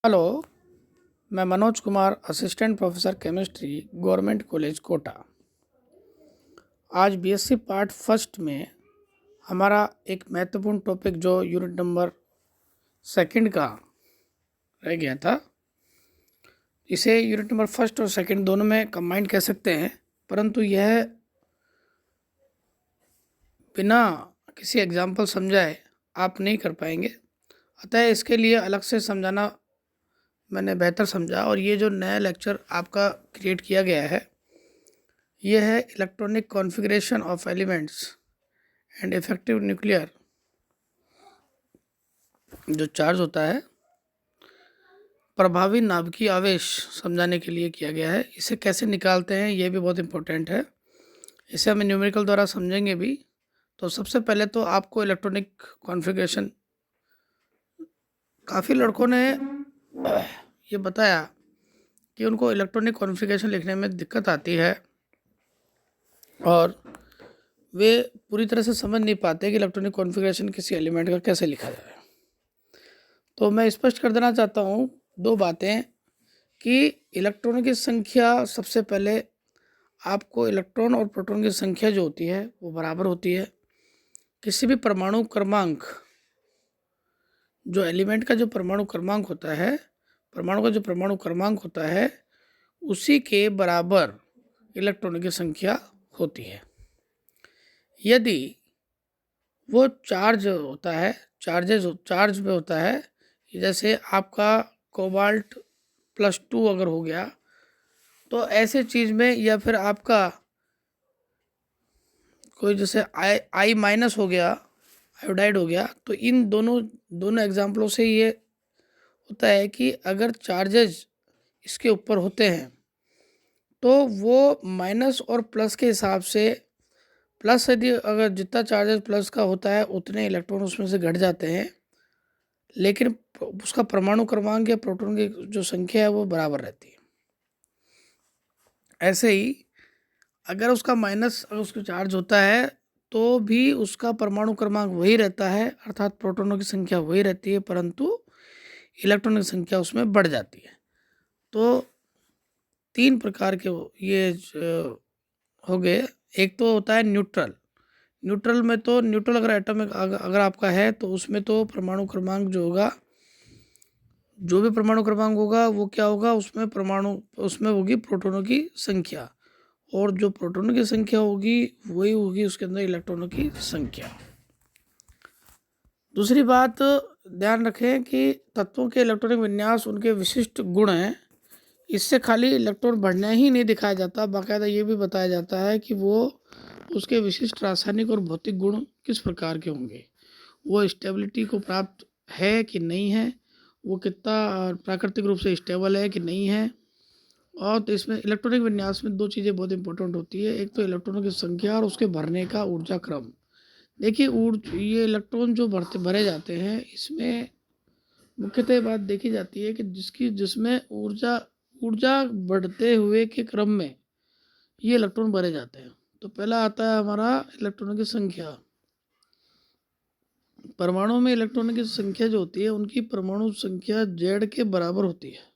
Hello. मैं Manoj Kumar, assistant professor chemistry, government college Kota. आज BSc part first में हमारा एक महत्वपूर्ण टॉपिक जो यूनिट नंबर सेकंड का रह गया था, इसे यूनिट नंबर फर्स्ट और सेकंड दोनों में कंबाइंड कह सकते हैं, परंतु यह बिना किसी एग्जाम्पल समझाए आप नहीं कर पाएंगे। अतः इसके लिए अलग से समझाना मैंने बेहतर समझा। और ये जो नया लेक्चर आपका क्रिएट किया गया है, ये है electronic configuration of elements and effective nuclear. जो चार्ज होता है, प्रभावी नाभिकीय आवेश समझाने के लिए किया गया है। इसे कैसे निकालते हैं ये भी बहुत इम्पोर्टेंट है। इसे हम न्यूमेरिकल द्वारा समझेंगे भी। तो सबसे पहले तो आपको इलेक्ट्रॉनिक कॉन्फ़िगरेशन, काफ़ी लड़कों ने ये बताया कि उनको इलेक्ट्रॉनिक कॉन्फ़िगरेशन लिखने में दिक्कत आती है और वे पूरी तरह से समझ नहीं पाते कि इलेक्ट्रॉनिक कॉन्फ़िगरेशन किसी एलिमेंट का कैसे लिखा जाए। तो मैं स्पष्ट कर देना चाहता हूँ दो बातें कि इलेक्ट्रॉनों की संख्या, सबसे पहले आपको इलेक्ट्रॉन और प्रोटॉन की संख्या जो होती है वो बराबर होती है। किसी भी परमाणु क्रमांक, जो एलिमेंट का जो परमाणु क्रमांक होता है, परमाणु का जो परमाणु क्रमांक होता है, उसी के बराबर इलेक्ट्रॉनों की संख्या होती है। यदि वो चार्ज होता है, चार्ज में होता है, जैसे आपका कोबाल्ट +2 अगर हो गया, तो ऐसे चीज़ में, या फिर आपका कोई जैसे आई माइनस हो गया, आयोडाइड हो गया, तो इन दोनों एग्जाम्पलों से ये होता है कि अगर चार्जेज इसके ऊपर होते हैं तो वो माइनस और प्लस के हिसाब से, प्लस यदि अगर जितना चार्जेस प्लस का होता है उतने इलेक्ट्रॉन उसमें से घट जाते हैं, लेकिन उसका परमाणु क्रमांक या प्रोटॉन की जो संख्या है वो बराबर रहती है। ऐसे ही अगर उसका माइनस, अगर उसका चार्ज होता है तो भी उसका परमाणु क्रमांक वही रहता है, अर्थात प्रोटॉनों की संख्या वही रहती है, परंतु इलेक्ट्रॉन की संख्या उसमें बढ़ जाती है। तो तीन प्रकार के ये हो गए। एक तो होता है न्यूट्रल। न्यूट्रल में तो न्यूट्रल अगर एटॉमिक अगर आपका है तो उसमें तो परमाणु क्रमांक जो होगा, जो भी परमाणु क्रमांक होगा वो क्या होगा, उसमें होगी प्रोटॉनों की संख्या, और जो प्रोटॉनों की संख्या होगी वही होगी उसके अंदर इलेक्ट्रॉनों की संख्या। दूसरी बात ध्यान रखें कि तत्वों के इलेक्ट्रॉनिक विन्यास उनके विशिष्ट गुण हैं। इससे खाली इलेक्ट्रॉन बढ़ना ही नहीं दिखाया जाता, बाकायदा ये भी बताया जाता है कि वो उसके विशिष्ट रासायनिक और भौतिक गुण किस प्रकार के होंगे, वो स्टेबिलिटी को प्राप्त है कि नहीं है, वो कितना प्राकृतिक रूप से स्टेबल है कि नहीं है। और तो इसमें इलेक्ट्रॉनिक विन्यास में दो चीज़ें बहुत इंपॉर्टेंट होती है। एक तो इलेक्ट्रॉनों की संख्या और उसके भरने का ऊर्जा क्रम। देखिए, ये इलेक्ट्रॉन जो भरे जाते हैं, इसमें मुख्यतः बात देखी जाती है कि जिसमें ऊर्जा बढ़ते हुए के क्रम में ये इलेक्ट्रॉन भरे जाते हैं। तो पहला आता है हमारा इलेक्ट्रॉनों की संख्या। परमाणु में इलेक्ट्रॉनों की संख्या जो होती है, उनकी परमाणु संख्या Z के बराबर होती है।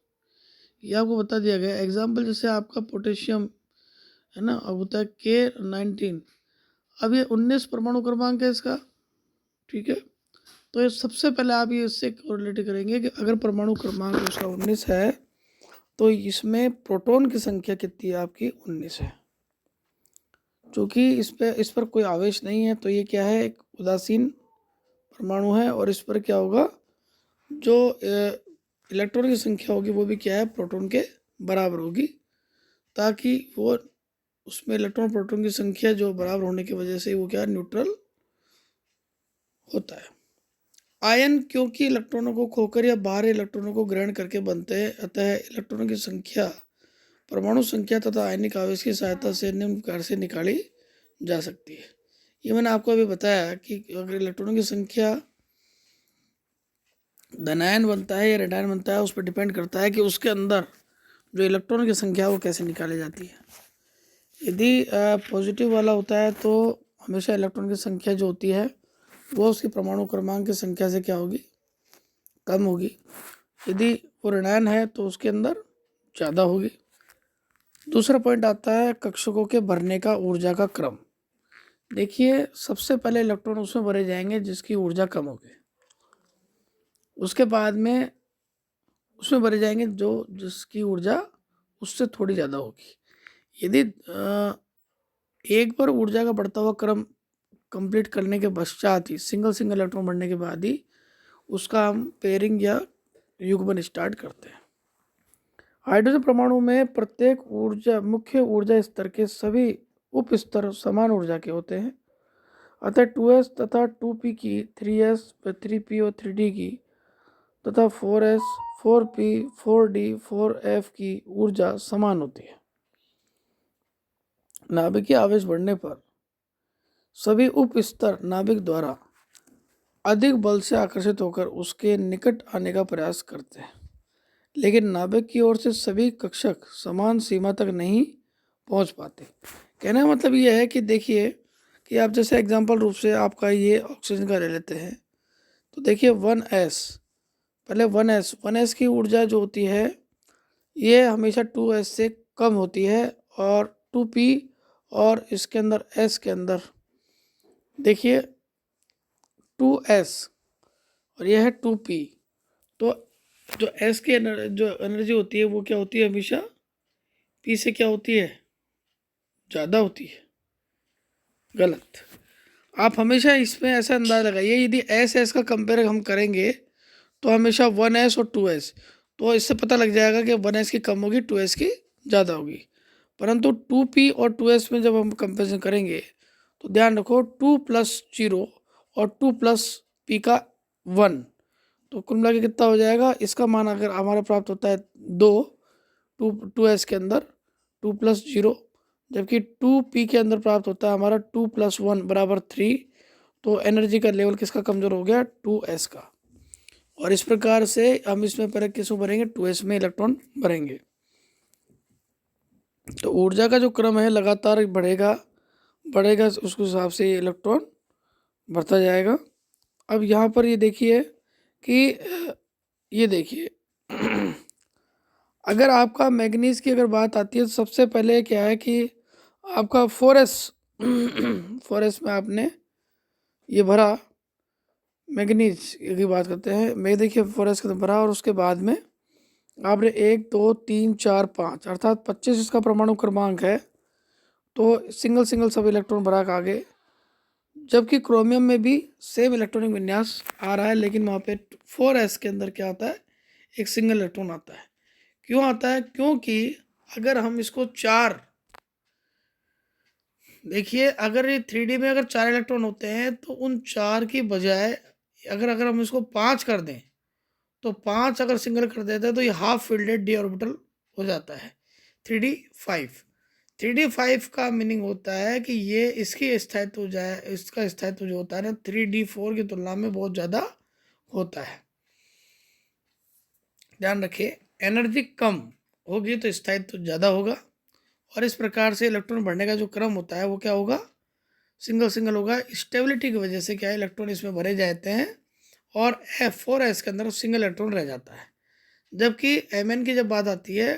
ये आपको बता दिया गया। एग्जाम्पल जैसे आपका पोटेशियम है ना, अब होता है K19। अब ये 19 परमाणु क्रमांक है इसका, ठीक है। तो ये सबसे पहले आप ये इससे कोरिलेट करेंगे कि अगर परमाणु क्रमांक उसका 19 है तो इसमें प्रोटॉन की संख्या कितनी है, आपकी 19 है। चूँकि इस पर कोई आवेश नहीं है तो ये क्या है, एक उदासीन परमाणु है, और इस पर क्या होगा, जो इलेक्ट्रॉन की संख्या होगी वो भी क्या है, प्रोटॉन के बराबर होगी, ताकि वो उसमें इलेक्ट्रॉन प्रोटॉन की संख्या जो बराबर होने की वजह से वो क्या, न्यूट्रल होता है। आयन क्योंकि इलेक्ट्रॉनों को खोकर या बाहर इलेक्ट्रॉनों को ग्रहण करके बनते हैं, अतः इलेक्ट्रॉनों की संख्या परमाणु संख्या तथा आयनिक आवेश की सहायता से निम्न प्रकार से निकाली जा सकती है। ये मैंने आपको अभी बताया कि अगर इलेक्ट्रॉनों की संख्या धनायन बनता है या ऋणायन बनता है, उस पर डिपेंड करता है कि उसके अंदर जो इलेक्ट्रॉन की संख्या वो कैसे निकाली जाती है। यदि पॉजिटिव वाला होता है तो हमेशा इलेक्ट्रॉन की संख्या जो होती है वो उसकी परमाणु क्रमांक की संख्या से क्या होगी, कम होगी। यदि वो ऋणायन है तो उसके अंदर ज़्यादा होगी। दूसरा पॉइंट आता है कक्षकों के भरने का ऊर्जा का क्रम। देखिए सबसे पहले इलेक्ट्रॉन उसमें भरे जाएंगे जिसकी ऊर्जा कम होगी, उसके बाद में उसमें भरे जाएंगे जिसकी ऊर्जा उससे थोड़ी ज़्यादा होगी। यदि एक बार ऊर्जा का बढ़ता हुआ क्रम कंप्लीट करने के पश्चात ही सिंगल सिंगल इलेक्ट्रॉन बढ़ने के बाद ही उसका हम पेयरिंग या युग्मन स्टार्ट करते हैं। हाइड्रोजन परमाणु में प्रत्येक मुख्य ऊर्जा स्तर के सभी उप स्तर समान ऊर्जा के होते हैं। अतः 2s तथा 2p की, 3s, 3p और 3d की तथा 4s, 4p, 4d, 4f की ऊर्जा समान होती है। नाभिकीय आवेश बढ़ने पर सभी उप स्तर नाभिक द्वारा अधिक बल से आकर्षित होकर उसके निकट आने का प्रयास करते हैं, लेकिन नाभिक की ओर से सभी कक्षक समान सीमा तक नहीं पहुंच पाते। कहने का मतलब ये है कि देखिए कि आप जैसे एग्जांपल रूप से आपका ये ऑक्सीजन का ले लेते हैं तो देखिए 1s, पहले 1s की ऊर्जा जो होती है ये हमेशा 2s से कम होती है, और 2p और इसके अंदर s के अंदर देखिए 2s और यह है 2p, तो जो s की जो एनर्जी होती है वो क्या होती है, हमेशा p से क्या होती है, ज़्यादा होती है। गलत। आप हमेशा इसमें ऐसा अंदाज़ लगाइए, यदि s का कंपेयर हम करेंगे तो हमेशा 1s और 2s, तो इससे पता लग जाएगा कि 1s की कम होगी, 2s की ज़्यादा होगी। परंतु 2p और 2s में जब हम कंपेरिजन करेंगे तो ध्यान रखो 2 + 0 और 2 + p का 1, तो कुल मिला के कितना हो जाएगा, इसका मान अगर हमारा प्राप्त होता है 2s के अंदर 2 + 0, जबकि 2p के अंदर प्राप्त होता है हमारा 2 + 1 बराबर 3, तो एनर्जी का लेवल किसका कमज़ोर हो गया, 2s का। और इस प्रकार से हम इसमें पहले किसमें भरेंगे, 2s में इलेक्ट्रॉन भरेंगे। तो ऊर्जा का जो क्रम है लगातार बढ़ेगा उसके हिसाब से इलेक्ट्रॉन बढ़ता जाएगा। अब यहाँ पर ये देखिए कि ये देखिए अगर आपका मैग्नीज की अगर बात आती है तो सबसे पहले क्या है कि आपका 4s में आपने ये भरा, मैग्नीज की बात करते हैं, मैं देखिए 4s के भरा, और उसके बाद में आपने 1 2 3 4 5 अर्थात 25 इसका परमाणु क्रमांक है, तो सिंगल सिंगल सब इलेक्ट्रॉन भरा के आगे। जबकि क्रोमियम में भी सेम इलेक्ट्रॉनिक विन्यास आ रहा है, लेकिन वहाँ पे 4s के अंदर क्या आता है, एक सिंगल इलेक्ट्रॉन आता है। क्यों आता है, क्योंकि अगर हम इसको 4 देखिए, अगर ये 3D में अगर 4 इलेक्ट्रॉन होते हैं तो उन 4 की बजाय अगर हम इसको 5 कर दें, तो 5 अगर सिंगल कर देते हैं तो ये हाफ फील्डेड डी ऑर्बिटल हो जाता है 3d5। 3d5 का मीनिंग होता है कि ये इसका स्थायित्व जो होता है ना 3d4 की तुलना में बहुत ज़्यादा होता है। ध्यान रखिए, एनर्जी कम होगी तो स्थायित्व ज़्यादा होगा, और इस प्रकार से इलेक्ट्रॉन बढ़ने का जो क्रम होता है वो क्या होगा, सिंगल सिंगल होगा। स्टेबिलिटी की वजह से क्या है, इलेक्ट्रॉन इसमें भरे जाते हैं और F4s के अंदर सिंगल इलेक्ट्रॉन रह जाता है। जबकि Mn की जब बात आती है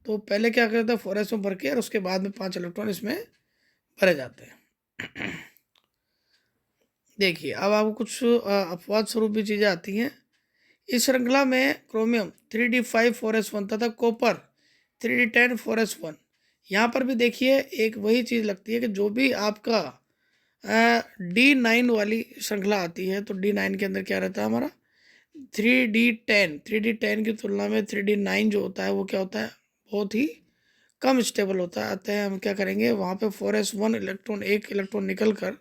तो पहले क्या करते हैं, 4s में भर के और उसके बाद में 5 इलेक्ट्रॉन इसमें भरे जाते हैं। देखिए अब आपको कुछ अपवाद स्वरूप भी चीज़ें आती हैं। इस श्रृंखला में क्रोमियम 3d5 4s1 तथा कॉपर 3d10 4s1। यहाँ पर भी देखिए एक वही चीज़ लगती है कि जो भी आपका D9 वाली श्रृंखला आती है तो D9 के अंदर क्या रहता है हमारा 3d10 की तुलना में 3d9 जो होता है वो क्या होता है, बहुत ही कम स्टेबल होता है। अतः हम क्या करेंगे, वहाँ पे 4s1 इलेक्ट्रॉन, एक इलेक्ट्रॉन निकल कर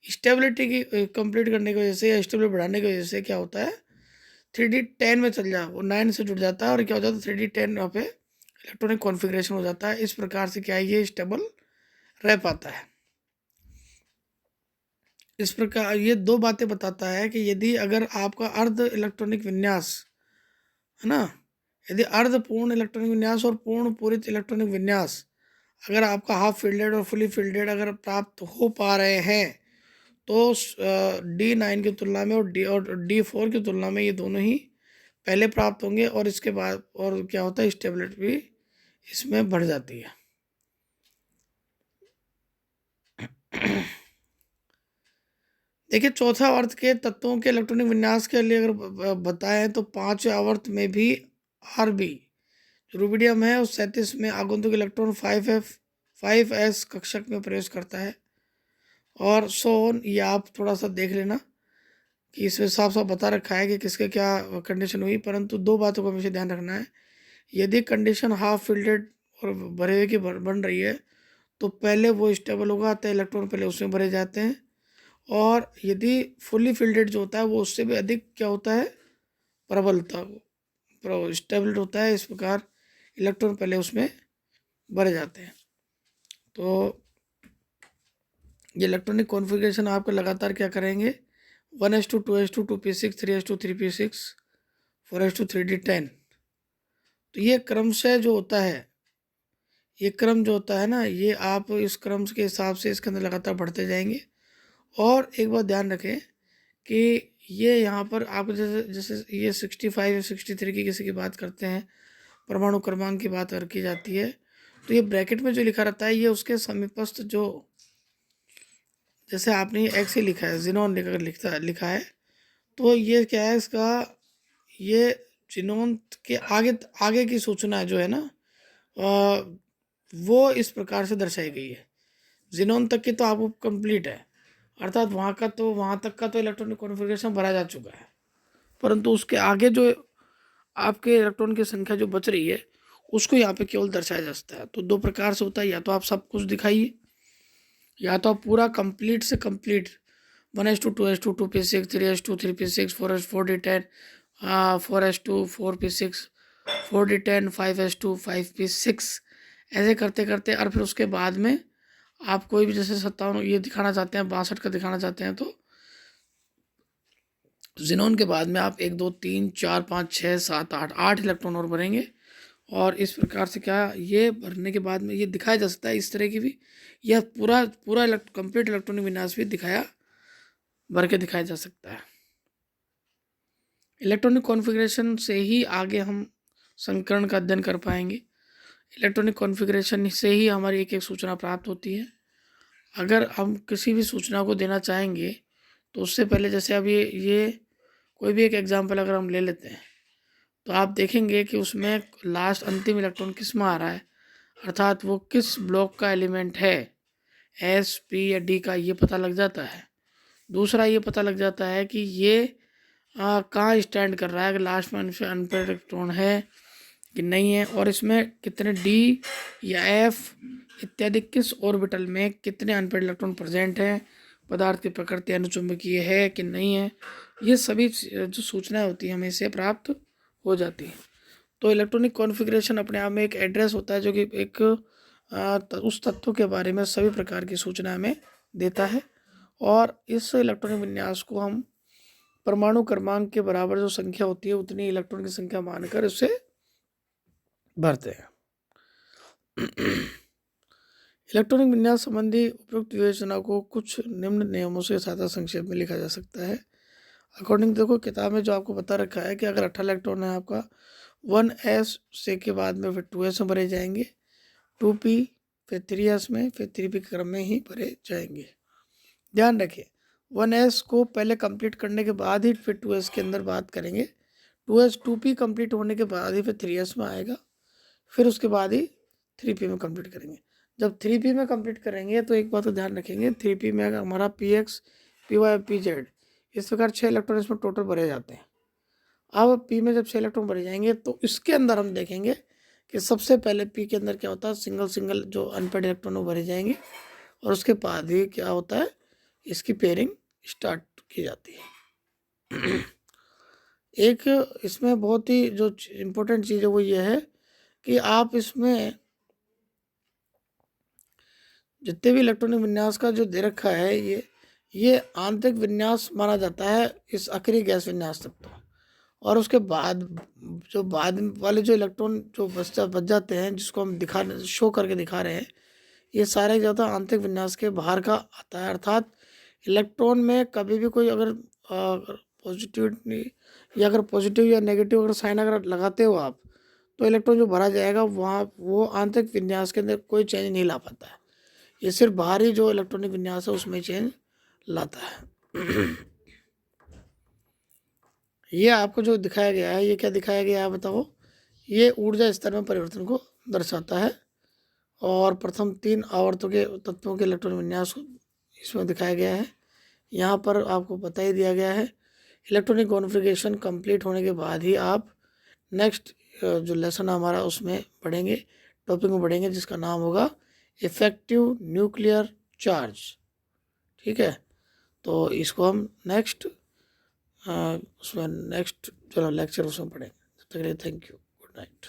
स्टेबिलिटी की कंप्लीट करने की वजह से या स्टेबिलिटी बढ़ाने की वजह से क्या होता है 3d10 में चल जाए, वो 9 से जुड़ जाता है और क्या हो जाता है 3d10 यहाँ पे इलेक्ट्रॉनिक कॉन्फ़िगरेशन हो जाता है। इस प्रकार से क्या है, ये स्टेबल रह पाता है। इस प्रकार ये दो बातें बताता है कि यदि अगर आपका अर्ध इलेक्ट्रॉनिक विन्यास है ना, यदि अर्ध पूर्ण इलेक्ट्रॉनिक विन्यास और पूर्ण पूरित इलेक्ट्रॉनिक विन्यास अगर आपका हाफ फील्डेड और फुली फील्डेड अगर प्राप्त हो पा रहे हैं तो D9 की तुलना में और D4 की तुलना में ये दोनों ही पहले प्राप्त होंगे और इसके बाद और क्या होता है, स्टेबिलिटी भी इसमें बढ़ जाती है। देखिए, चौथा आवर्त के तत्वों के इलेक्ट्रॉनिक विन्यास के लिए अगर बताएं तो 5वें आवर्त में भी Rb रुबिडियम है, उस 37 में आगंतुक इलेक्ट्रॉन 5s कक्षक में प्रवेश करता है। और सोन ये आप थोड़ा सा देख लेना कि इसमें साफ साफ बता रखा है कि किसके क्या कंडीशन हुई, परंतु दो बातों को हमेशा ध्यान रखना है। यदि कंडीशन हाफ फिल्डेड और भरे हुए की बन रही है तो पहले वो स्टेबल होगा, तो इलेक्ट्रॉन पहले उसमें भरे जाते हैं। और यदि फुली फिल्डेड जो होता है वो उससे भी अधिक क्या होता है, प्रबलता स्टेबल होता है। इस प्रकार इलेक्ट्रॉन पहले उसमें भरे जाते हैं। तो ये इलेक्ट्रॉनिक कॉन्फ़िगरेशन आपका लगातार क्या करेंगे, 1s2 2s2 2p6 3s2 3p6 4s2 3d10। तो ये क्रमशः जो होता है, ये क्रम जो होता है ना, ये आप इस क्रम के हिसाब से इसके अंदर लगातार बढ़ते जाएंगे। और एक बात ध्यान रखें कि ये यहाँ पर आप जैसे जैसे ये 65 या 63 की किसी की बात करते हैं, परमाणु क्रमांक की बात की जाती है, तो ये ब्रैकेट में जो लिखा रहता है ये उसके समीपस्थ जो, जैसे आपने एक्स ही लिखा है, जिनोन लिखा है, तो ये क्या है इसका, ये जिनोन के आगे आगे की सूचना जो है ना, वो इस प्रकार से दर्शाई गई है। जिनोन तक की तो आपको कंप्लीट है, अर्थात वहाँ तक का तो इलेक्ट्रॉनिक कॉन्फ़िगरेशन भरा जा चुका है, परंतु उसके आगे जो आपके इलेक्ट्रॉन की संख्या जो बच रही है उसको यहाँ पे केवल दर्शाया जा सकता है। तो दो प्रकार से होता है, या तो आप सब कुछ दिखाइए, या तो आप पूरा कंप्लीट से complete 1s2 2s2 2p6 3s2 3p6 4d10 4s2 4p6 4d10 5s2 5p6 ऐसे करते करते, और फिर उसके बाद में आप कोई भी जैसे 57 ये दिखाना चाहते हैं, 62 का दिखाना चाहते हैं, तो जिनोन के बाद में आप 1 2 3 4 5 6 7 8 इलेक्ट्रॉन और भरेंगे। और इस प्रकार से क्या, ये भरने के बाद में ये दिखाया जा सकता है इस तरह की भी, यह पूरा पूरा कंप्लीट इलेक्ट्रॉनिक विन्यास भी भर के दिखाया जा सकता है। इलेक्ट्रॉनिक कॉन्फ़िगरेशन से ही आगे हम संकरण का अध्ययन कर पाएंगे। इलेक्ट्रॉनिक कॉन्फ़िगरेशन से ही हमारी एक एक सूचना प्राप्त होती है। अगर हम किसी भी सूचना को देना चाहेंगे तो उससे पहले, जैसे अब ये कोई भी एक एग्जांपल अगर हम ले लेते हैं तो आप देखेंगे कि उसमें लास्ट अंतिम इलेक्ट्रॉन किस में आ रहा है, अर्थात वो किस ब्लॉक का एलिमेंट है, एस पी या डी का, ये पता लग जाता है। दूसरा ये पता लग जाता है कि ये कहाँ स्टैंड कर रहा है, कि लास्ट में अनपेयर्ड इलेक्ट्रॉन है कि नहीं है, और इसमें कितने डी या एफ इत्यादि किस ऑर्बिटल में कितने अनपेयर्ड इलेक्ट्रॉन प्रेजेंट हैं, पदार्थ की प्रकृति अनुचुंबकीय है कि नहीं है, ये सभी जो सूचनाएं होती हैं हमें से प्राप्त हो जाती है। तो इलेक्ट्रॉनिक कॉन्फ़िगरेशन अपने आप में एक एड्रेस होता है जो कि एक उस तत्व के बारे में सभी प्रकार की सूचना हमें देता है। और इस इलेक्ट्रॉनिक विन्यास को हम परमाणु क्रमांक के बराबर जो संख्या होती है उतनी इलेक्ट्रॉन की संख्या मानकर उससे भरते हैं। इलेक्ट्रॉनिक विन्यास संबंधी उपयुक्त विवेचना को कुछ निम्न नियमों से सादा संक्षेप में लिखा जा सकता है। अकॉर्डिंग देखो, किताब में जो आपको बता रखा है कि अगर 18 इलेक्ट्रॉन है आपका, 1s से के बाद में फिर 2s में भरे जाएंगे, 2p फिर 3s में, फिर 3p क्रम में ही भरे जाएंगे। ध्यान रखिए, 1s को पहले कंप्लीट करने के बाद ही फिर 2s के अंदर बात करेंगे, 2p कंप्लीट होने के बाद ही फिर 3s में आएगा, फिर उसके बाद ही 3p में कंप्लीट करेंगे। जब 3p में कंप्लीट करेंगे तो एक बात तो ध्यान रखेंगे, 3p में हमारा px py pz इस प्रकार 6 इलेक्ट्रॉन इसमें टोटल भरे जाते हैं। अब p में जब 6 इलेक्ट्रॉन भरे जाएंगे तो इसके अंदर हम देखेंगे कि सबसे पहले p के अंदर क्या होता है, सिंगल जो अनपेयर्ड इलेक्ट्रॉन वो भरे जाएंगे, और उसके बाद ही क्या होता है, इसकी पेयरिंग स्टार्ट की जाती है। एक इसमें बहुत ही जो इम्पोर्टेंट चीज़ है वो ये है कि आप इसमें जितने भी इलेक्ट्रॉनिक विन्यास का जो दे रखा है, ये आंतरिक विन्यास माना जाता है इस आखिरी गैस विन्यास तक तो। और उसके बाद जो बाद वाले जो इलेक्ट्रॉन जो बच जाते हैं, जिसको हम शो करके दिखा रहे हैं, ये सारे ज़्यादा आंतरिक विन्यास के बाहर का आता है। अर्थात इलेक्ट्रॉन में कभी भी कोई अगर पॉजिटिविटी या अगर पॉजिटिव या नेगेटिव अगर साइन अगर लगाते हो आप, तो इलेक्ट्रॉन जो भरा जाएगा वहाँ वो आंतरिक विन्यास के अंदर कोई चेंज नहीं ला पाता है। ये सिर्फ बाहरी जो इलेक्ट्रॉनिक विन्यास है उसमें चेंज लाता है। ये आपको जो दिखाया गया है, ये क्या दिखाया गया है बताओ? ये ऊर्जा स्तर में परिवर्तन को दर्शाता है और प्रथम 3 आवर्तों के तत्वों के इलेक्ट्रॉन विन्यास इसमें दिखाया गया है। यहाँ पर आपको बता ही दिया गया है। इलेक्ट्रॉनिक कॉन्फ़िगरेशन कंप्लीट होने के बाद ही आप नेक्स्ट जो लेसन हमारा उसमें पढ़ेंगे, टॉपिक में पढ़ेंगे, जिसका नाम होगा इफेक्टिव न्यूक्लियर चार्ज। ठीक है, तो इसको हम नेक्स्ट उसमें नेक्स्ट चलो लेक्चर उसमें पढ़ेंगे। तब तक के लिए थैंक यू, गुड नाइट।